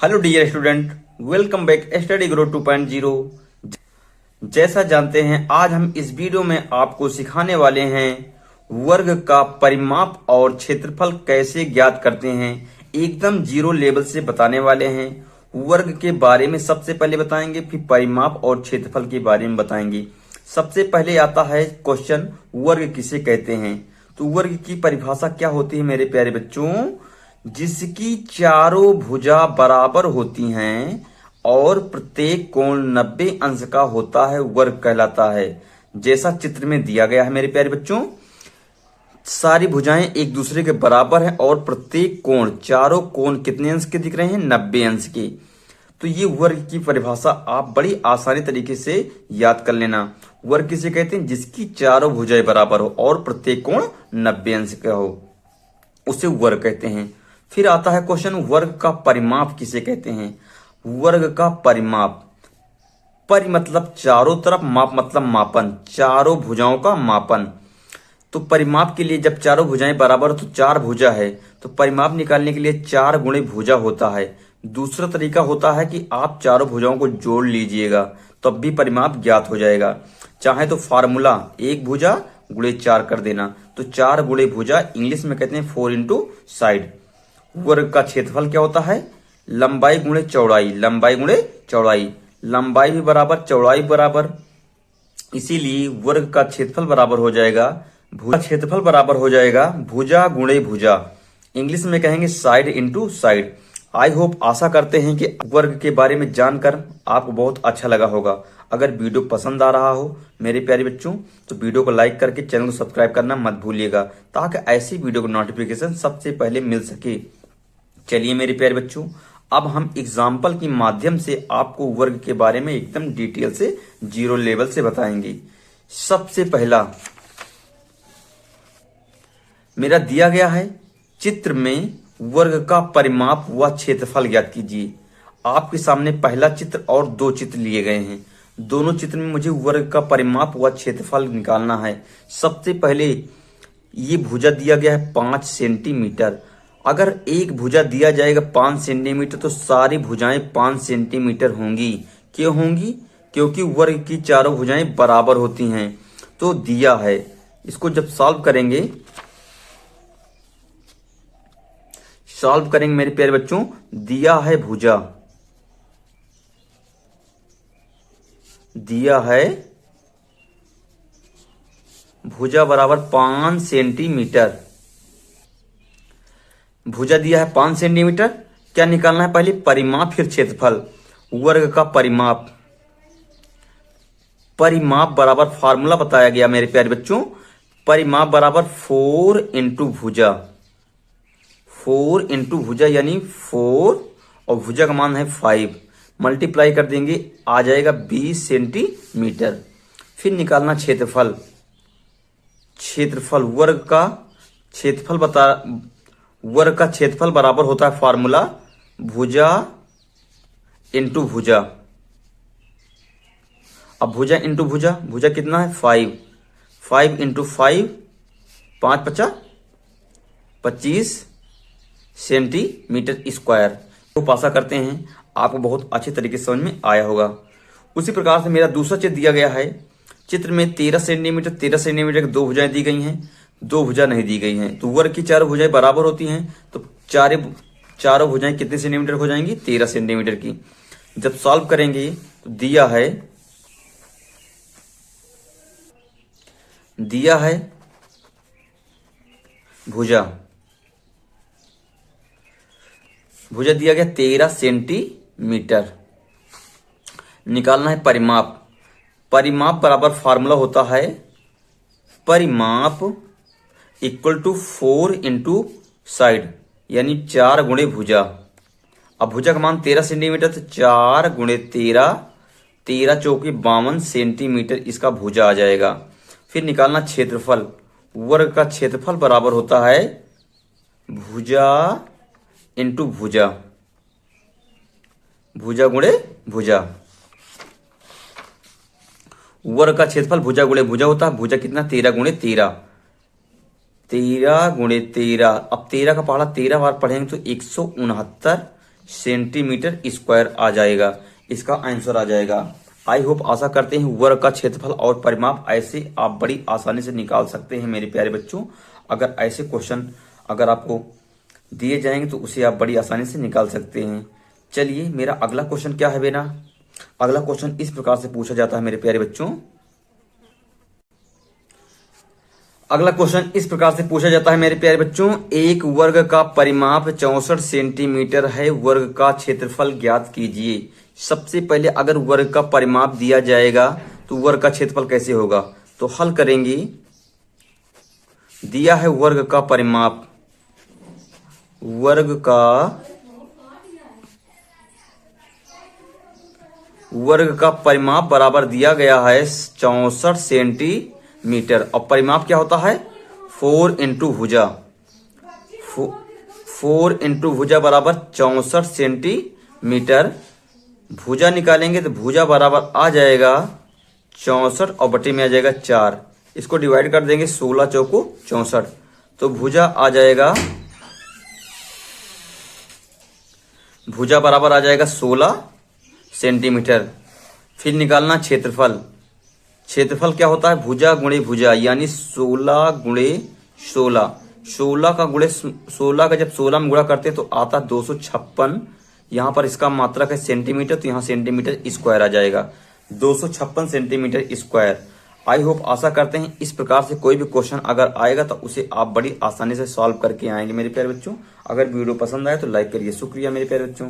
Hello dear student, welcome back study grow 2.0। जैसा जानते हैं, आज हम इस वीडियो में आपको सिखाने वाले हैं वर्ग का परिमाप और क्षेत्रफल कैसे ज्ञात करते हैं। एकदम जीरो लेवल से बताने वाले हैं। वर्ग के बारे में सबसे पहले बताएंगे, फिर परिमाप और क्षेत्रफल के बारे में बताएंगे। सबसे पहले आता है क्वेश्चन, वर्ग किसे कहते हैं। तो वर्ग की परिभाषा क्या होती है मेरे प्यारे बच्चों? जिसकी चारों भुजा बराबर होती हैं और प्रत्येक कोण 90 अंश का होता है, वर्ग कहलाता है। जैसा चित्र में दिया गया है मेरे प्यारे बच्चों, सारी भुजाएं एक दूसरे के बराबर हैं और प्रत्येक कोण, चारों कोण कितने अंश के दिख रहे हैं? 90 अंश के। तो ये वर्ग की परिभाषा आप बड़ी आसानी तरीके से याद कर लेना। वर्ग किसे कहते हैं? जिसकी चारों भुजाएं बराबर हो और प्रत्येक कोण 90 अंश का हो, उसे वर्ग कहते हैं। फिर आता है क्वेश्चन, वर्ग का परिमाप किसे कहते हैं। वर्ग का परिमाप, परि मतलब चारों तरफ, माप मतलब मापन, चारों भुजाओं का मापन। तो परिमाप के लिए जब चारों भुजाएं बराबर हो तो चार भुजा है, तो परिमाप निकालने के लिए 4 गुणे भुजा होता है। दूसरा तरीका होता है कि आप चारों भुजाओं को जोड़ लीजिएगा, तब भी परिमाप ज्ञात हो जाएगा। चाहे तो फार्मूला 1 भुजा गुणे 4 कर देना, तो 4 गुणे भुजा इंग्लिश में कहते हैं 4 इंटू साइड। वर्ग का क्षेत्रफल क्या होता है? लंबाई गुणे चौड़ाई, लंबाई गुणे चौड़ाई, लंबाई भी बराबर चौड़ाई बराबर, इसीलिए वर्ग का क्षेत्रफल बराबर हो जाएगा, भुजा क्षेत्रफल बराबर हो जाएगा भुजा गुणे भुजा, इंग्लिश में कहेंगे side into side. I hope, आशा करते हैं कि वर्ग के बारे में जानकर आपको बहुत अच्छा लगा होगा। अगर वीडियो पसंद आ रहा हो मेरे प्यारे बच्चों, तो वीडियो को लाइक करके चैनल को सब्सक्राइब करना मत भूलिएगा, ताकि ऐसी वीडियो को नोटिफिकेशन सबसे पहले मिल सके। चलिए मेरे प्यारे बच्चों, अब हम एग्जाम्पल के माध्यम से आपको वर्ग के बारे में एकदम डिटेल से जीरो लेवल से बताएंगे। सबसे पहला मेरा दिया गया है चित्र में, वर्ग का परिमाप व क्षेत्रफल ज्ञात कीजिए। आपके सामने पहला चित्र और 2 चित्र लिए गए हैं। दोनों चित्र में मुझे वर्ग का परिमाप व क्षेत्रफल निकालना है। सबसे पहले ये भुजा दिया गया है 5 सेंटीमीटर। अगर एक भुजा दिया जाएगा 5 सेंटीमीटर, तो सारी भुजाएं 5 सेंटीमीटर होंगी। क्यों होंगी? क्योंकि वर्ग की चारों भुजाएं बराबर होती हैं। तो दिया है, इसको जब सॉल्व करेंगे मेरे प्यारे बच्चों, दिया है भुजा, दिया है भुजा बराबर 5 सेंटीमीटर। भुजा दिया है 5 सेंटीमीटर। क्या निकालना है? पहले परिमाप फिर क्षेत्रफल। वर्ग का परिमाप, परिमाप बराबर फार्मूला बताया गया मेरे प्यारे बच्चों, परिमाप बराबर 4 इंटू भुजा, 4 इंटू भुजा यानी 4 और भुजा का मान है 5, मल्टीप्लाई कर देंगे, आ जाएगा 20 सेंटीमीटर। फिर निकालना क्षेत्रफल। क्षेत्रफल, वर्ग का क्षेत्रफल बराबर होता है फार्मूला भुजा इंटू भुजा। अब भुजा इंटू भुजा, भुजा कितना है? 5, 5 इंटू 5, 5 पचा 25 सेंटीमीटर स्क्वायर। तो आशा करते हैं आपको बहुत अच्छे तरीके से समझ में आया होगा। उसी प्रकार से मेरा दूसरा चित्र दिया गया है। चित्र में 13 सेंटीमीटर की 2 भुजाएं दी गई हैं, 2 भुजा नहीं दी गई हैं। तो वर्ग की चारों भुजाएं बराबर होती हैं, तो चारों भुजाएं कितने सेंटीमीटर हो जाएंगी? 13 सेंटीमीटर की। जब सॉल्व करेंगे तो दिया है भुजा दिया गया 13 सेंटीमीटर। निकालना है परिमाप। परिमाप बराबर फार्मूला होता है परिमाप इक्वल टू 4 इंटू साइड, यानी 4 गुणे भुजा। अब भुजा का मान 13 सेंटीमीटर, तो 4 गुणे 13, 13 चौके 52 सेंटीमीटर इसका भुजा आ जाएगा। फिर निकालना क्षेत्रफल। वर्ग का क्षेत्रफल बराबर होता है भुजा इंटू भुजा, भुजा गुणे भुजा। वर्ग का क्षेत्रफल भुजा गुणे भुजा होता है। भुजा कितना? 13 गुणे 13, 13 गुणे 13। अब 13 का पहाड़ा 13 बार पढ़ेंगे तो 169 सेंटीमीटर स्क्वायर आ जाएगा, इसका आंसर आ जाएगा। आई होप आशा करते हैं वर्ग का क्षेत्रफल और परिमाप ऐसे आप बड़ी आसानी से निकाल सकते हैं मेरे प्यारे बच्चों। अगर ऐसे क्वेश्चन अगर आपको दिए जाएंगे तो उसे आप बड़ी आसानी से निकाल सकते हैं। चलिए मेरा अगला क्वेश्चन क्या है बेटा, अगला क्वेश्चन इस प्रकार से पूछा जाता है मेरे प्यारे बच्चों। अगला क्वेश्चन इस प्रकार से पूछा जाता है मेरे प्यारे बच्चों, एक वर्ग का परिमाप 64 सेंटीमीटर है, वर्ग का क्षेत्रफल ज्ञात कीजिए। सबसे पहले अगर वर्ग का परिमाप दिया जाएगा तो वर्ग का क्षेत्रफल कैसे होगा, तो हल करेंगे। दिया है वर्ग का परिमाप, वर्ग का परिमाप बराबर दिया गया है 64 सेंटीमीटर, और परिमाप क्या होता है 4 इंटू भुजा, 4 इंटू भुजा बराबर 64 सेंटीमीटर। भुजा निकालेंगे तो भुजा बराबर आ जाएगा 64 और बटे में आ जाएगा 4, इसको डिवाइड कर देंगे 16 चौको 64, तो भुजा आ जाएगा, भुजा बराबर आ जाएगा 16 सेंटीमीटर। फिर निकालना क्षेत्रफल, क्षेत्रफल क्या होता है भुजा गुणे भुजा, यानी 16 गुणे 16, 16 का गुणे 16 का जब 16 में गुणा करते हैं तो आता 256, यहाँ पर इसका मात्रक है सेंटीमीटर, तो यहाँ सेंटीमीटर स्क्वायर आ जाएगा 256 सेंटीमीटर स्क्वायर। आई होप आशा करते हैं इस प्रकार से कोई भी क्वेश्चन अगर आएगा तो उसे आप बड़ी आसानी से सॉल्व करके आएंगे मेरे प्यारे बच्चों। अगर वीडियो पसंद आए तो लाइक करिए। शुक्रिया मेरे प्यारे बच्चों।